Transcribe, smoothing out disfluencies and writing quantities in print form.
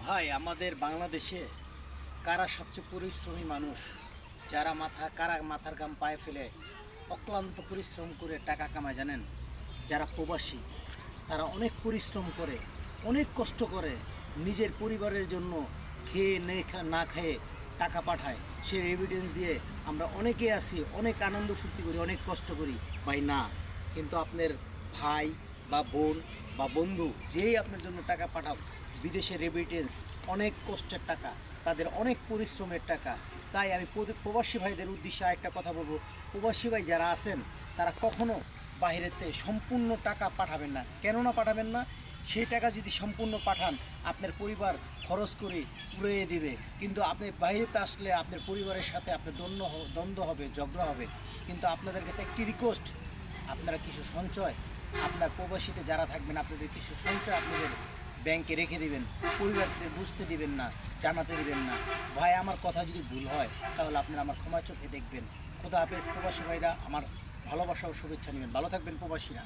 ভাই আমাদের বাংলাদেশে কারা সবচেয়ে পরিশ্রমী মানুষ, কারা মাথার ঘাম পায়ে ফেলে অক্লান্ত পরিশ্রম করে টাকা কামায় জানেন? যারা প্রবাসী, তারা অনেক পরিশ্রম করে, অনেক কষ্ট করে, নিজের পরিবারের জন্য খেয়ে না খেয়ে টাকা পাঠায়। সে এভিডেন্স দিয়ে আমরা অনেকে আছি, অনেক আনন্দ ফুর্তি করি, অনেক কষ্ট করি ভাই। না, কিন্তু আপনার ভাই বা বোন বা বন্ধু যেই আপনার জন্য টাকা পাঠাও, বিদেশের রেমিটেন্স অনেক কষ্টের টাকা, তাদের অনেক পরিশ্রমের টাকা। তাই আমি প্রবাসী ভাইদের উদ্দেশ্যে একটা কথা বলবো, প্রবাসী ভাই যারা আছেন তারা কখনো বাইরেতে সম্পূর্ণ টাকা পাঠাবেন না। কেননা পাঠাবেন না? সেই টাকা যদি সম্পূর্ণ পাঠান, আপনার পরিবার খরচ করে উড়িয়ে দিবে, কিন্তু আপনি বাইরেতে আসলে আপনার পরিবারের সাথে আপনার দ্বন্দ্ব হবে, ঝগড়া হবে। কিন্তু আপনাদের কাছে একটি রিকোয়েস্ট, আপনারা কিছু সঞ্চয়, আপনার প্রবাসীতে যারা থাকবেন আপনাদের কিছু সঞ্চয় আপনাদের ব্যাংকে রেখে দিবেন। পরিবারদের বুঝতে দিবেন না, জানাতে দিবেন না। ভাই আমার কথা যদি ভুল হয় তাহলে আপনারা আমার ক্ষমা চোখে দেখবেন। খোদা হাফেজ প্রবাসী ভাইরা, আমার ভালোবাসা ও শুভেচ্ছা নেবেন। ভালো থাকবেন প্রবাসীরা।